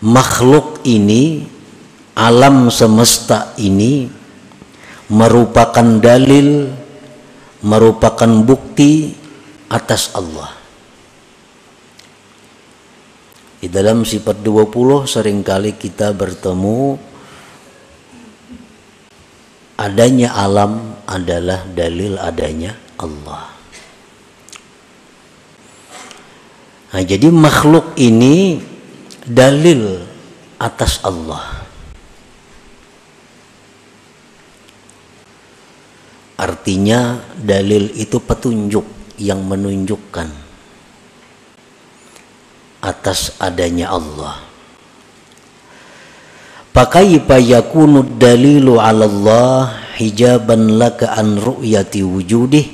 makhluk ini, alam semesta ini merupakan dalil, merupakan bukti atas Allah. Di dalam sifat 20 seringkali kita bertemu adanya alam adalah dalil adanya Allah. Nah, jadi makhluk ini dalil atas Allah. Artinya dalil itu petunjuk yang menunjukkan atas adanya Allah. Pakaifa yakunu dalilu 'ala Allah hijaban laka an ru'yati wujudih.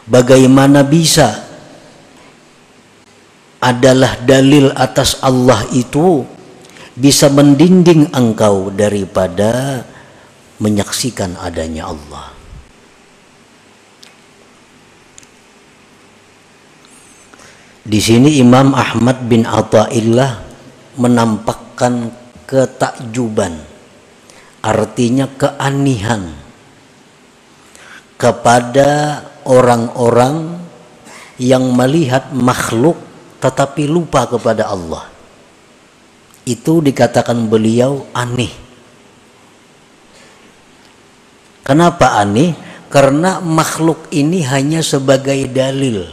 Bagaimana bisa adalah dalil atas Allah itu bisa mendinding engkau daripada menyaksikan adanya Allah. Di sini Imam Ahmad bin Athaillah menampakkan ketakjuban, artinya keanihan kepada orang-orang yang melihat makhluk tetapi lupa kepada Allah. Itu dikatakan beliau aneh. Kenapa aneh? Karena makhluk ini hanya sebagai dalil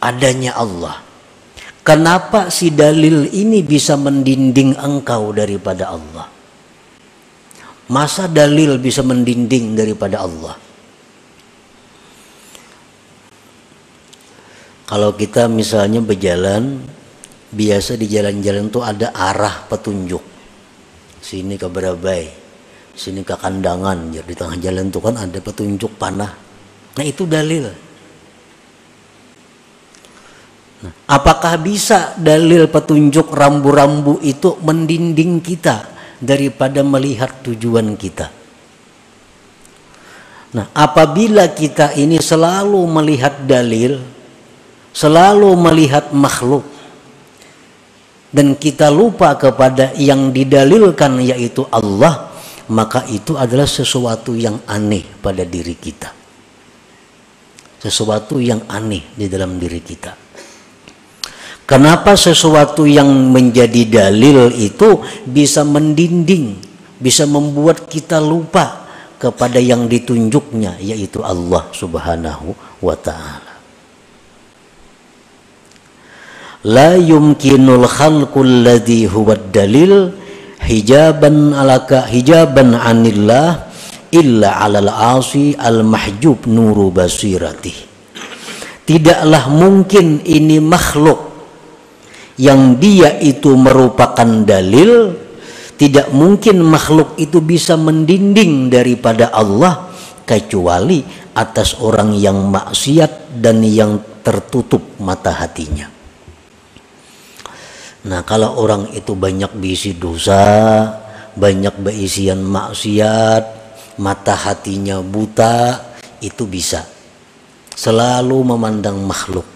adanya Allah. Kenapa si dalil ini bisa mendinding engkau daripada Allah? Masa dalil bisa mendinding daripada Allah? Kalau kita misalnya berjalan, biasa di jalan-jalan itu ada arah petunjuk. Sini ke Berabai, sini ke Kandangan. Di tengah jalan itu kan ada petunjuk panah. Nah, itu dalil. Apakah bisa dalil petunjuk rambu-rambu itu mendinding kita daripada melihat tujuan kita? Nah, apabila kita ini selalu melihat dalil, selalu melihat makhluk, dan kita lupa kepada yang didalilkan yaitu Allah, maka itu adalah sesuatu yang aneh pada diri kita. Sesuatu yang aneh di dalam diri kita. Kenapa sesuatu yang menjadi dalil itu bisa mendinding, bisa membuat kita lupa kepada yang ditunjuknya, yaitu Allah Subhanahu wa ta'ala. La yumkinul khalqul ladzi huwa dalil hijaban alaka hijaban anillah illa alal asi al mahjub nuru basiratih. Tidaklah mungkin ini makhluk yang dia itu merupakan dalil, tidak mungkin makhluk itu bisa mendinding daripada Allah kecuali atas orang yang maksiat dan yang tertutup mata hatinya. Nah, kalau orang itu banyak berisi dosa, banyak berisian maksiat, mata hatinya buta, itu bisa selalu memandang makhluk.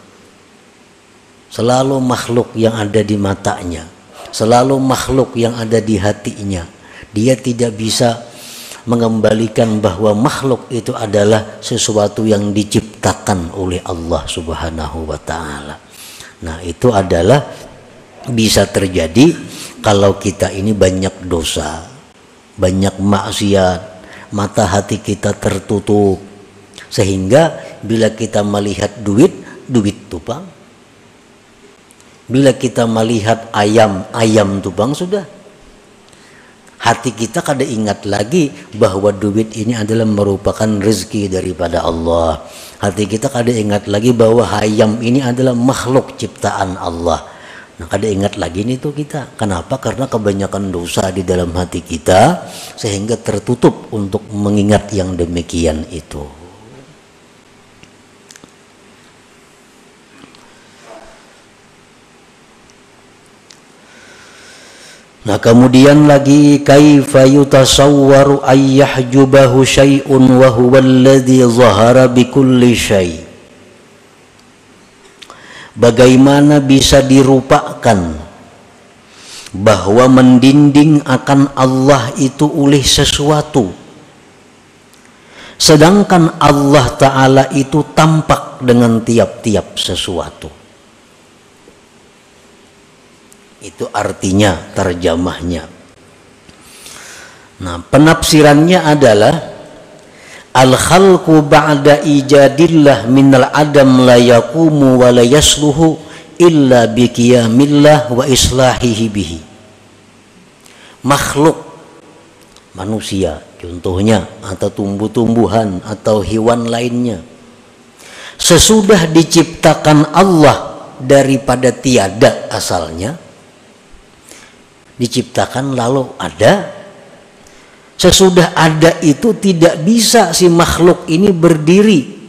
Selalu makhluk yang ada di matanya, selalu makhluk yang ada di hatinya. Dia tidak bisa mengembalikan bahwa makhluk itu adalah sesuatu yang diciptakan oleh Allah Subhanahu wa ta'ala. Nah, itu adalah bisa terjadi kalau kita ini banyak dosa, banyak maksiat, mata hati kita tertutup, sehingga bila kita melihat duit tumpang. Bila kita melihat ayam tumpang, sudah. Hati kita kada ingat lagi bahwa duit ini adalah merupakan rezeki daripada Allah. Hati kita kada ingat lagi bahwa ayam ini adalah makhluk ciptaan Allah. Nah, kada ingat lagi nih tuh kita. Kenapa? Karena kebanyakan dosa di dalam hati kita sehingga tertutup untuk mengingat yang demikian itu. Nah, kemudian lagi kaifa yutasawwaru ayyahjubahu syai'un wa huwa alladhi zahara bi kulli syai'. Bagaimana bisa dirupakan bahwa mendinding akan Allah itu oleh sesuatu, sedangkan Allah Ta'ala itu tampak dengan tiap-tiap sesuatu. Itu artinya, terjemahnya. Nah, penafsirannya adalah al-khalqu ba'da ijadillah minal adam la yaqumu wa la yasluhu illa biqiyamillah wa islahihi bihi. Makhluk manusia contohnya, atau tumbuh-tumbuhan atau hewan lainnya, sesudah diciptakan Allah daripada tiada asalnya, diciptakan lalu ada. Sesudah ada itu tidak bisa si makhluk ini berdiri,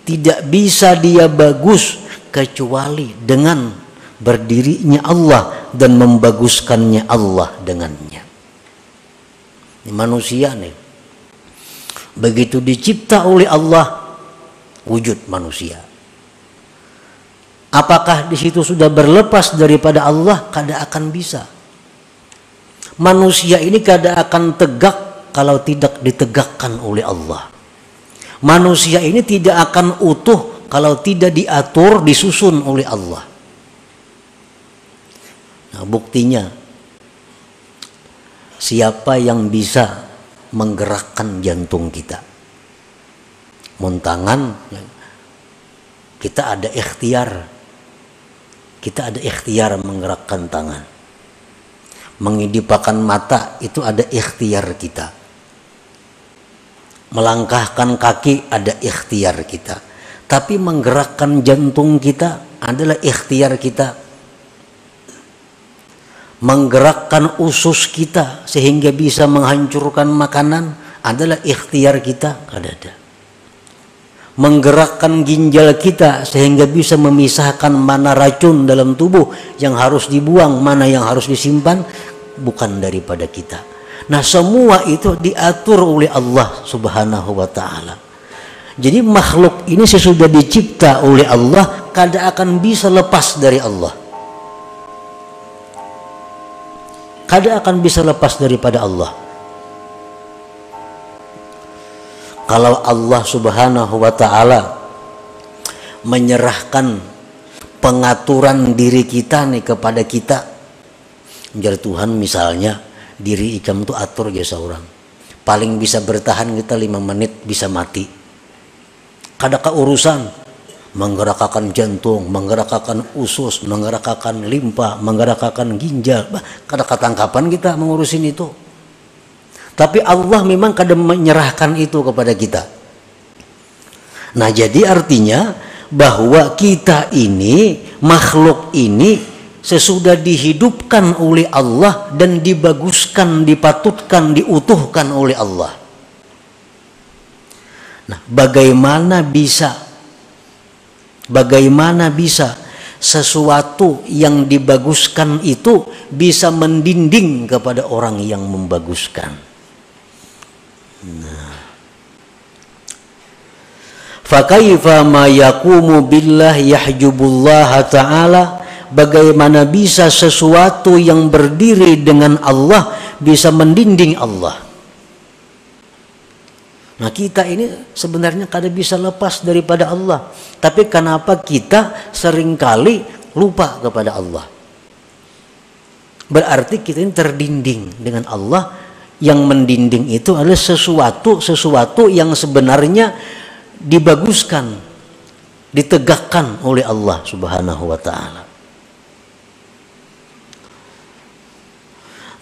tidak bisa dia bagus kecuali dengan berdirinya Allah dan membaguskannya Allah dengannya. Ini manusia nih, begitu dicipta oleh Allah wujud manusia. Apakah di situ sudah berlepas daripada Allah? Kada akan bisa. Manusia ini kada akan tegak kalau tidak ditegakkan oleh Allah. Manusia ini tidak akan utuh kalau tidak diatur, disusun oleh Allah. Nah, buktinya, siapa yang bisa menggerakkan jantung kita? Muntangan, kita ada ikhtiar. Kita ada ikhtiar menggerakkan tangan. Mengidipkan mata, itu ada ikhtiar kita. Melangkahkan kaki ada ikhtiar kita, tapi menggerakkan jantung kita adalah ikhtiar kita. Menggerakkan usus kita sehingga bisa menghancurkan makanan adalah ikhtiar kita, ada. Menggerakkan ginjal kita sehingga bisa memisahkan mana racun dalam tubuh yang harus dibuang, mana yang harus disimpan, bukan daripada kita. Nah, semua itu diatur oleh Allah Subhanahu wa ta'ala. Jadi makhluk ini sesudah dicipta oleh Allah kada akan bisa lepas dari Allah. Kada akan bisa lepas daripada Allah. Kalau Allah Subhanahu wa ta'ala menyerahkan pengaturan diri kita nih kepada kita, menjadi Tuhan misalnya, diri ikam itu atur aja seorang, paling bisa bertahan kita 5 menit bisa mati. Kada keurusan menggerakkan jantung, menggerakkan usus, menggerakkan limpa, menggerakkan ginjal, kada ketangkapan kita mengurusin itu. Tapi Allah memang kada menyerahkan itu kepada kita. Nah, jadi artinya bahwa kita ini, makhluk ini, sesudah dihidupkan oleh Allah dan dibaguskan, dipatutkan, diutuhkan oleh Allah. Nah, bagaimana bisa sesuatu yang dibaguskan itu bisa mendinding kepada orang yang membaguskan? Nah, fakaifa ma yaqumu billah yahjubullah ta'ala. Bagaimana bisa sesuatu yang berdiri dengan Allah bisa mendinding Allah? Nah, kita ini sebenarnya kada bisa lepas daripada Allah. Tapi kenapa kita seringkali lupa kepada Allah? Berarti kita ini terdinding dengan Allah. Yang mendinding itu adalah sesuatu yang sebenarnya dibaguskan, ditegakkan oleh Allah Subhanahu wa ta'ala.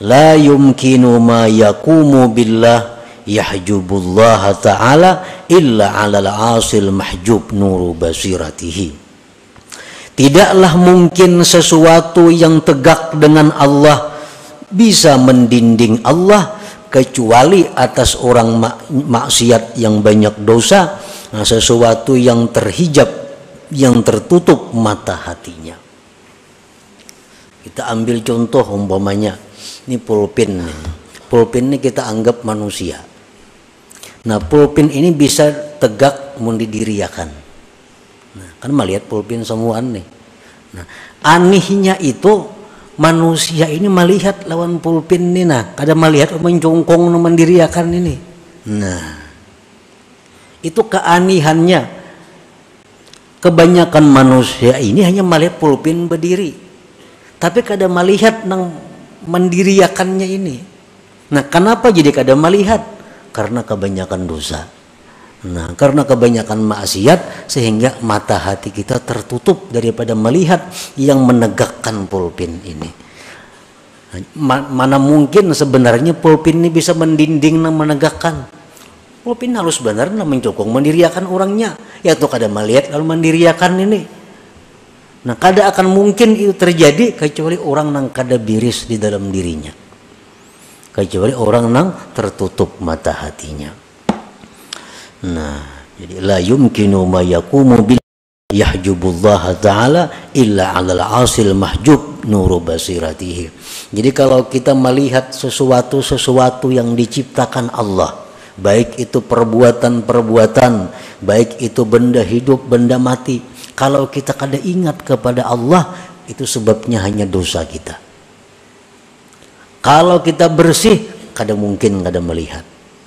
La yumkinu ma yaqumu billah yahjubullah ta'ala illa 'alal 'asil mahjub nuru basiratihi. Tidaklah mungkin sesuatu yang tegak dengan Allah bisa mendinding Allah kecuali atas orang maksiat yang banyak dosa, sesuatu yang terhijab, yang tertutup mata hatinya. Kita ambil contoh umpamanya, ini pulpen. Pulpen ini kita anggap manusia. Nah, pulpen ini bisa tegak mun didiriakan. Nah, kan melihat pulpen semuaan nih. Nah, anehnya itu manusia ini melihat lawan pulpin ini, nah kada melihat mencungkung mandiriakan ini. Nah, itu keanihannya. Kebanyakan manusia ini hanya melihat pulpin berdiri, tapi kada melihat nang mendiriakannya ini. Nah, kenapa jadi kada melihat? Karena kebanyakan dosa. Nah, karena kebanyakan maksiat sehingga mata hati kita tertutup daripada melihat yang menegakkan pulpin ini. Mana mungkin sebenarnya pulpin ini bisa mendinding dan menegakkan. Pulpin halus benar dan mencokong mendiriakan orangnya. Ya tuh kada melihat lalu mendiriakan ini. Nah, kada akan mungkin itu terjadi kecuali orang nang kada biris di dalam dirinya. Kecuali orang nang tertutup mata hatinya. Nah, jadi la yumkinu ma yaqumu bil yahjubullah ta'ala illa 'alal 'asil mahjub nuru basiratihi. Jadi kalau kita melihat sesuatu yang diciptakan Allah, baik itu perbuatan-perbuatan, baik itu benda hidup, benda mati, kalau kita kada ingat kepada Allah, itu sebabnya hanya dosa kita. Kalau kita bersih, kada mungkin kada melihat.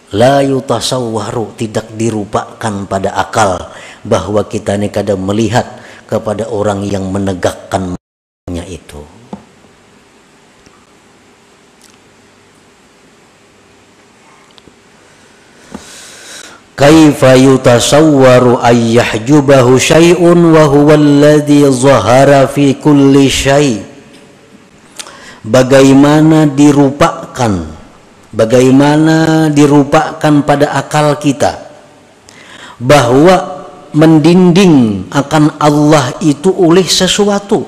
La yutasawwaru, tidak dirupakan pada akal bahwa kita ini kada melihat kepada orang yang menegakkannya itu. Kaifa yutasawwaru ay yahjubahu syai'un wa huwa alladhi zahara fi kulli syai'. Bagaimana dirupakan pada akal kita bahwa mendinding akan Allah itu oleh sesuatu,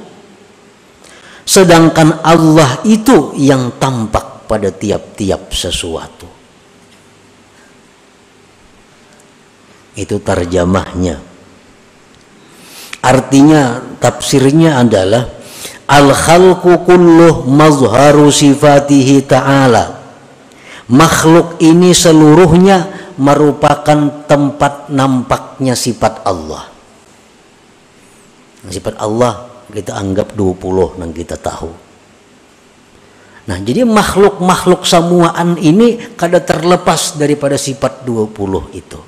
sedangkan Allah itu yang tampak pada tiap-tiap sesuatu. Itu terjemahnya. Artinya, tafsirnya adalah al-khalqu kulluh mazharu sifatihi ta'ala. Makhluk ini seluruhnya merupakan tempat nampaknya sifat Allah. Sifat Allah kita anggap 20 yang kita tahu. Nah, jadi makhluk-makhluk samuaan ini kada terlepas daripada sifat 20 itu.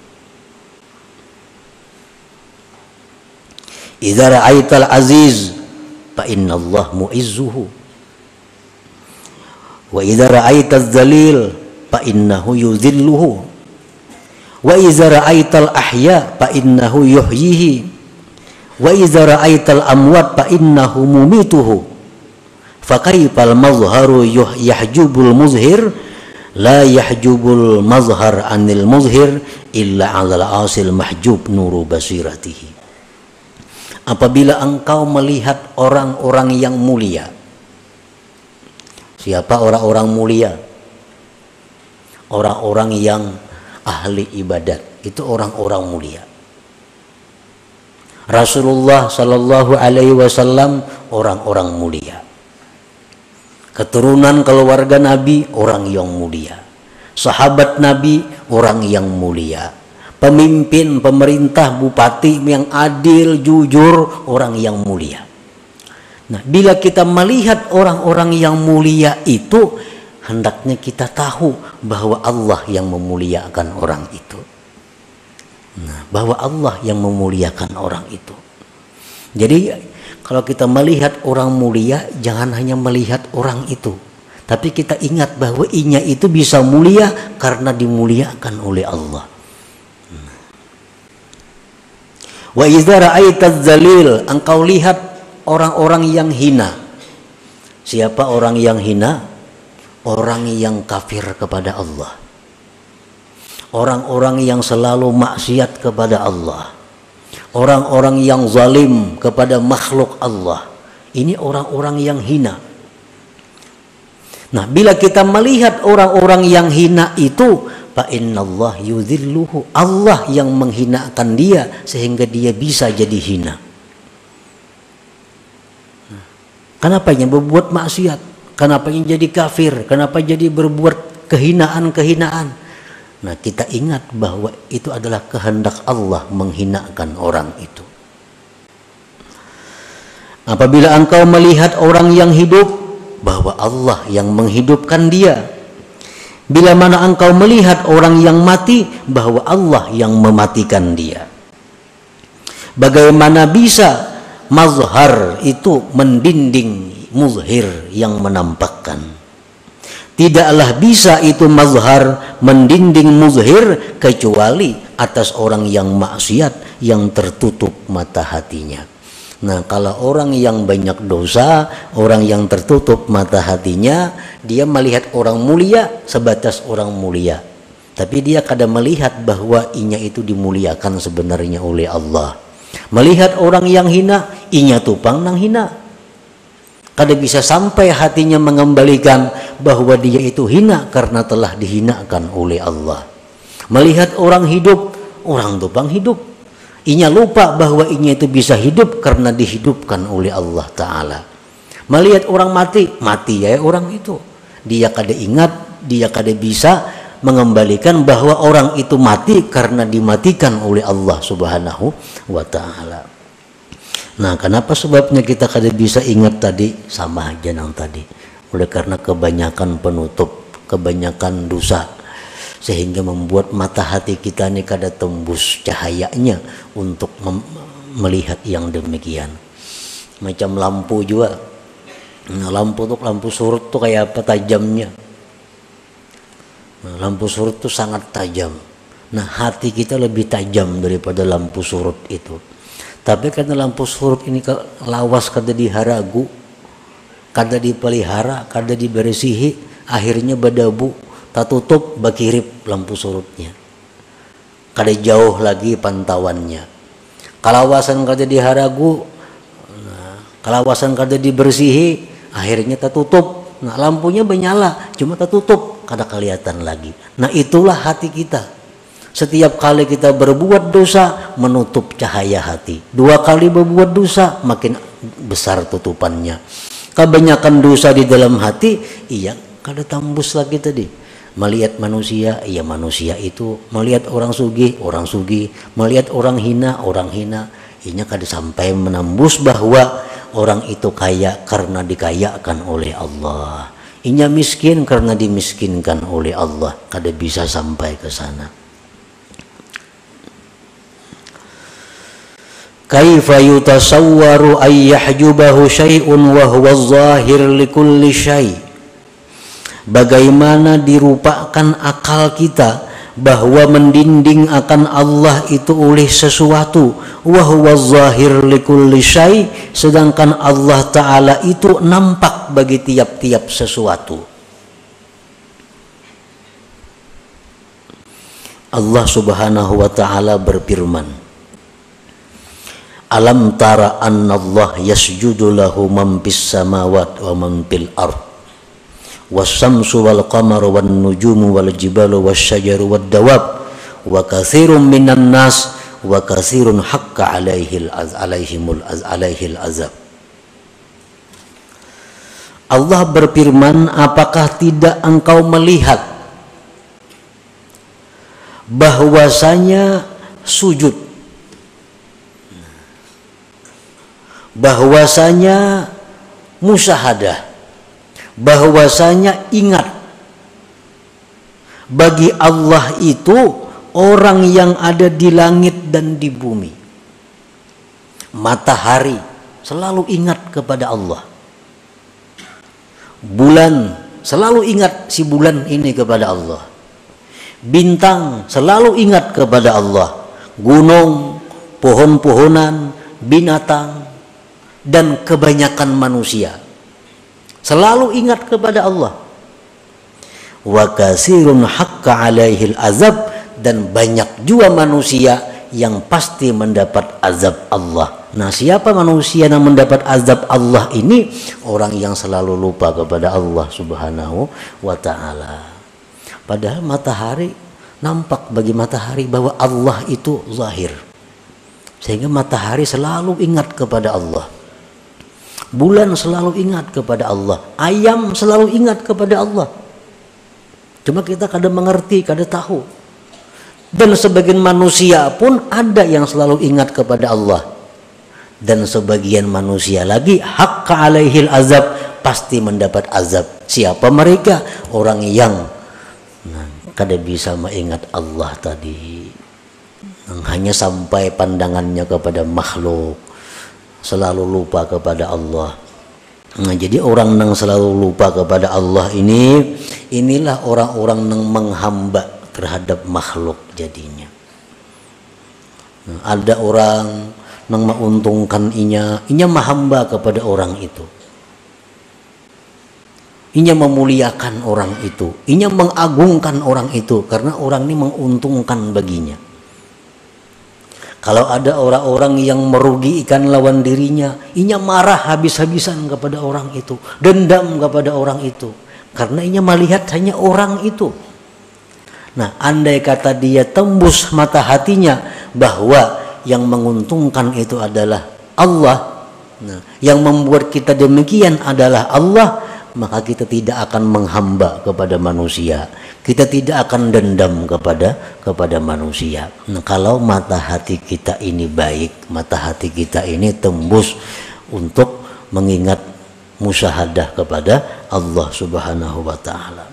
Idza ra'aital aziz fa innallah mu'izzuhu. Wa idza ra'aitaz zalil fa innahu yuzilluhu. Wa idza ra'aital ahya fa innahu yuhyihi. Wa idza ra'aital amwat fa innahu mumituhu. Fa kaifal mazharu yahjubul muzhir la yahjubul mazhar anil muzhir illa 'alal asil mahjub nuru basiratihi. Apabila engkau melihat orang-orang yang mulia. Siapa orang-orang mulia? Orang-orang yang ahli ibadat, itu orang-orang mulia. Rasulullah Sallallahu Alaihi Wasallam orang-orang mulia. Keturunan keluarga Nabi orang yang mulia. Sahabat Nabi orang yang mulia. Pemimpin, pemerintah, bupati yang adil, jujur, orang yang mulia. Nah, bila kita melihat orang-orang yang mulia itu, hendaknya kita tahu bahwa Allah yang memuliakan orang itu. Nah, bahwa Allah yang memuliakan orang itu. Jadi kalau kita melihat orang mulia, jangan hanya melihat orang itu, tapi kita ingat bahwa inya itu bisa mulia karena dimuliakan oleh Allah. Wa idza ra'aitaz zalil, engkau lihat orang-orang yang hina. Siapa orang yang hina? Orang yang kafir kepada Allah. Orang-orang yang selalu maksiat kepada Allah. Orang-orang yang zalim kepada makhluk Allah. Ini orang-orang yang hina. Nah, bila kita melihat orang-orang yang hina itu, fa innallah yudhilluhu, Allah yang menghinakan dia sehingga dia bisa jadi hina. Kenapa yang berbuat maksiat? Kenapa yang jadi kafir? Kenapa jadi berbuat kehinaan-kehinaan? Nah, kita ingat bahwa itu adalah kehendak Allah menghinakan orang itu. Apabila engkau melihat orang yang hidup, bahwa Allah yang menghidupkan dia. Bila mana engkau melihat orang yang mati, bahwa Allah yang mematikan dia. Bagaimana bisa mazhar itu mendinding muzhir yang menampakkan? Tidaklah bisa itu mazhar mendinding muzhir kecuali atas orang yang maksiat, yang tertutup mata hatinya. Nah, kalau orang yang banyak dosa, orang yang tertutup mata hatinya, dia melihat orang mulia sebatas orang mulia, tapi dia kadang melihat bahwa inya itu dimuliakan sebenarnya oleh Allah. Melihat orang yang hina, inya tupang nang hina. Kadang bisa sampai hatinya mengembalikan bahwa dia itu hina karena telah dihinakan oleh Allah. Melihat orang hidup, orang tupang hidup, inya lupa bahwa inya itu bisa hidup karena dihidupkan oleh Allah Ta'ala. Melihat orang mati, mati ya orang itu. Dia kada ingat, dia kada bisa mengembalikan bahwa orang itu mati karena dimatikan oleh Allah Subhanahu wa Ta'ala. Nah, kenapa sebabnya kita kada bisa ingat tadi? Sama aja nang tadi. Oleh karena kebanyakan penutup, kebanyakan dosa, sehingga membuat mata hati kita ini kada tembus cahayanya untuk melihat yang demikian. Macam lampu juga. Nah, lampu surut tuh kayak apa tajamnya. Nah, lampu surut tuh sangat tajam. Nah, hati kita lebih tajam daripada lampu surut itu. Tapi karena lampu surut ini lawas kada diharagu, kada dipelihara, kada diberesihi, akhirnya berdebu. Tak tutup bakirip lampu surutnya, kada jauh lagi pantauannya. Kalawasan kada diharagu, kalawasan kada dibersihi, akhirnya tak tutup. Nah, lampunya menyala, cuma tak tutup, kada kelihatan lagi. Nah, itulah hati kita. Setiap kali kita berbuat dosa, menutup cahaya hati. 2 kali berbuat dosa, makin besar tutupannya. Kebanyakan dosa di dalam hati, iya kada tembus lagi tadi. Melihat manusia, iya manusia itu. Melihat orang sugih, melihat orang hina, inya kada sampai menembus bahwa orang itu kaya karena dikayakan oleh Allah. Inya miskin karena dimiskinkan oleh Allah. Kada bisa sampai ke sana. Kaifa yutasawwaru ay yahjubahu syai'un wa huwa zahir likulli syai'. Bagaimana dirupakan akal kita bahwa mendinding akan Allah itu oleh sesuatu, wa huwa zahir likulli syai', sedangkan Allah Ta'ala itu nampak bagi tiap-tiap sesuatu. Allah Subhanahu wa Ta'ala berfirman, alam tara anna Allah yasjudu lahu man fis samawati wa man fil ard was-samsu wal qamaru wan nujumu wal jibalu wasyajaru wad dawab wa katsirun minan nas wa katsirun haqqa alaihil azab. Allah berfirman, apakah tidak engkau melihat bahwasanya sujud, bahwasanya musyahadah, bahwasanya ingat, bagi Allah itu orang yang ada di langit dan di bumi. Matahari selalu ingat kepada Allah. Bulan selalu ingat si bulan ini kepada Allah. Bintang selalu ingat kepada Allah. Gunung, pohon-pohonan, binatang, dan kebanyakan manusia selalu ingat kepada Allah. Wa katsirun haqqa alaihil azab, dan banyak juga manusia yang pasti mendapat azab Allah. Nah, siapa manusia yang mendapat azab Allah ini? Orang yang selalu lupa kepada Allah Subhanahu wa Ta'ala. Padahal matahari, nampak bagi matahari bahwa Allah itu zahir, sehingga matahari selalu ingat kepada Allah. Bulan selalu ingat kepada Allah. Ayam selalu ingat kepada Allah. Cuma kita kadang mengerti, kadang tahu. Dan sebagian manusia pun ada yang selalu ingat kepada Allah. Dan sebagian manusia lagi haqqa alaihil azab, pasti mendapat azab. Siapa mereka? Orang yang kada bisa mengingat Allah tadi, hanya sampai pandangannya kepada makhluk, selalu lupa kepada Allah. Jadi orang yang selalu lupa kepada Allah inilah orang-orang yang menghamba terhadap makhluk jadinya. Ada orang yang menguntungkan inya menghamba kepada orang itu. Inya memuliakan orang itu, inya mengagungkan orang itu karena orang ini menguntungkan baginya. Kalau ada orang-orang yang merugikan lawan dirinya, inya marah habis-habisan kepada orang itu, dendam kepada orang itu, karena inya melihat hanya orang itu. Nah, andai kata dia tembus mata hatinya bahwa yang menguntungkan itu adalah Allah, yang membuat kita demikian adalah Allah, maka kita tidak akan menghamba kepada manusia, kita tidak akan dendam kepada manusia. Nah, kalau mata hati kita ini baik, mata hati kita ini tembus untuk mengingat musyahadah kepada Allah Subhanahu wa taala.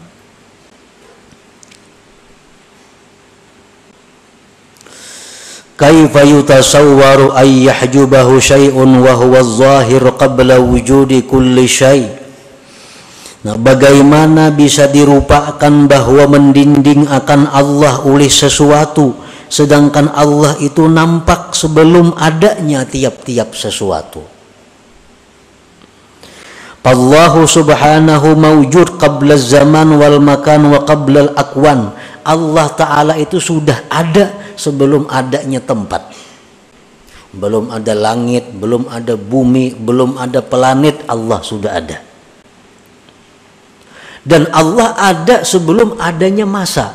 Kaifa yutasawwaru ay yahjubahu syai'un wa huwa adh-dhahir qabla wujudi kulli syai'. Nah, bagaimana bisa dirupakan bahwa mendinding akan Allah oleh sesuatu, sedangkan Allah itu nampak sebelum adanya tiap-tiap sesuatu. Allahu subhanahu mawjud qabla zaman wal makan wa qabla al-akwan. Allah Ta'ala itu sudah ada sebelum adanya tempat. Belum ada langit, belum ada bumi, belum ada planet, Allah sudah ada. Dan Allah ada sebelum adanya masa.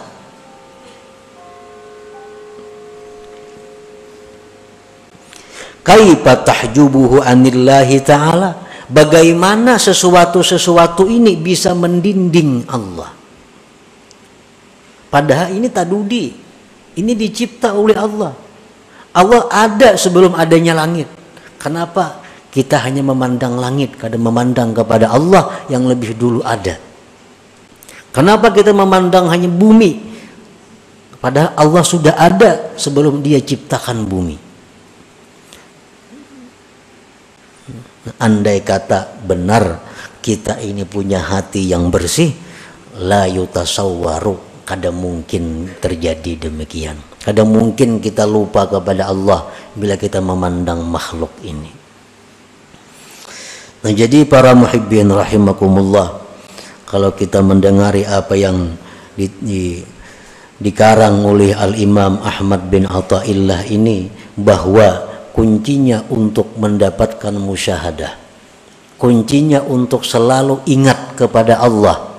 Kaifa tahjubuhu anillahi ta'ala. Bagaimana sesuatu-sesuatu ini bisa mendinding Allah? Padahal ini tadudi, ini dicipta oleh Allah. Allah ada sebelum adanya langit. Kenapa kita hanya memandang langit, kadang memandang kepada Allah yang lebih dulu ada? Kenapa kita memandang hanya bumi, padahal Allah sudah ada sebelum Dia ciptakan bumi? Andai kata benar kita ini punya hati yang bersih, la yutasawwaru, kada mungkin terjadi demikian. Kada mungkin kita lupa kepada Allah bila kita memandang makhluk ini. Nah, jadi para muhibbin rahimakumullah, kalau kita mendengari apa yang dikarang oleh Al-Imam Ahmad bin Athaillah ini, bahwa kuncinya untuk mendapatkan musyahadah, kuncinya untuk selalu ingat kepada Allah,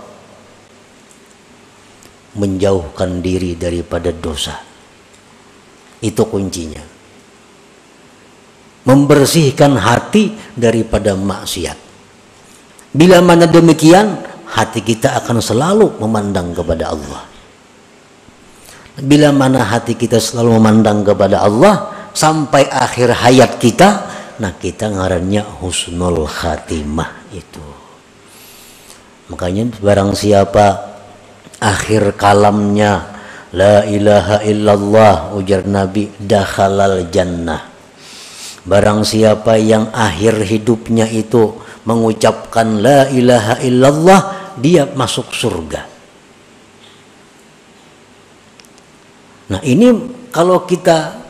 menjauhkan diri daripada dosa. Itu kuncinya. Membersihkan hati daripada maksiat. Bila mana demikian, hati kita akan selalu memandang kepada Allah. Bila mana hati kita selalu memandang kepada Allah sampai akhir hayat kita, nah kita ngarannya husnul khatimah itu. Makanya barang siapa akhir kalamnya la ilaha illallah, ujar Nabi, dakhalal jannah. Barang siapa yang akhir hidupnya itu mengucapkan la ilaha illallah, dia masuk surga. Nah, ini kalau kita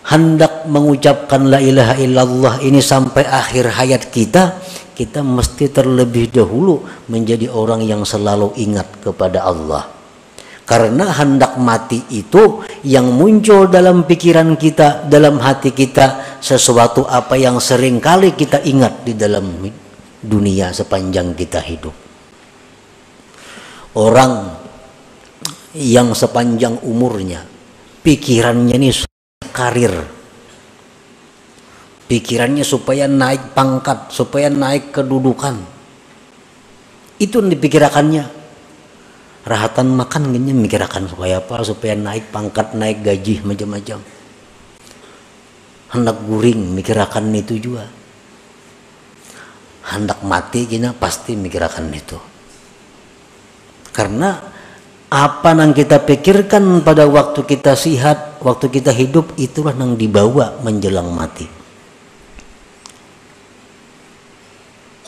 hendak mengucapkan la ilaha illallah ini sampai akhir hayat kita, kita mesti terlebih dahulu menjadi orang yang selalu ingat kepada Allah. Karena hendak mati itu yang muncul dalam pikiran kita, dalam hati kita, sesuatu apa yang sering kali kita ingat di dalam dunia sepanjang kita hidup. Orang yang sepanjang umurnya pikirannya ini karir, pikirannya supaya naik pangkat, supaya naik kedudukan, itu yang dipikirkannya. Rahatan makan gini mikirkan supaya apa? Supaya naik pangkat, naik gaji, macam-macam. hendak guring mikirakan itu juga, hendak mati kita pasti mikirakan itu. Karena apa yang kita pikirkan pada waktu kita sihat, waktu kita hidup, itulah yang dibawa menjelang mati.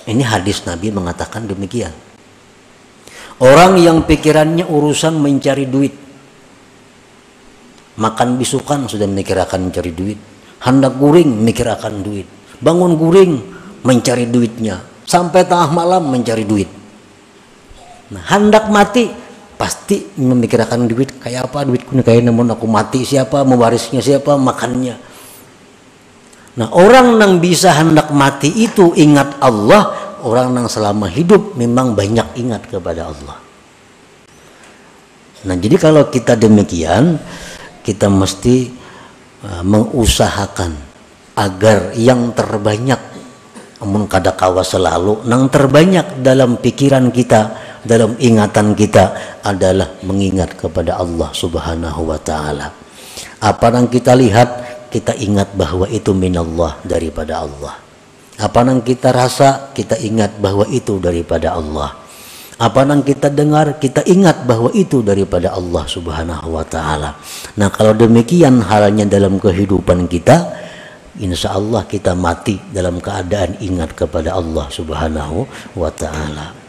Ini hadis Nabi mengatakan demikian. Orang yang pikirannya urusan mencari duit, makan bisukan sudah mikirakan mencari duit, hendak guring mikirakan duit, bangun guring mencari duitnya, sampai tengah malam mencari duit. Nah, hendak mati pasti memikirkan duit, kayak apa duitku nih, kayak namun aku mati siapa, mewarisnya siapa, makannya. Nah, orang yang bisa hendak mati itu ingat Allah, orang yang selama hidup memang banyak ingat kepada Allah. Nah, jadi kalau kita demikian, kita mesti mengusahakan agar yang terbanyak, namun kadakawa selalu, yang terbanyak dalam pikiran kita, dalam ingatan kita adalah mengingat kepada Allah Subhanahu wa Ta'ala. Apa yang kita lihat, kita ingat bahwa itu minallah, daripada Allah. Apa yang kita rasa, kita ingat bahwa itu daripada Allah. Apa yang kita dengar, kita ingat bahwa itu daripada Allah Subhanahu wa Ta'ala. Nah, kalau demikian halnya dalam kehidupan kita, insya Allah kita mati dalam keadaan ingat kepada Allah Subhanahu wa Ta'ala.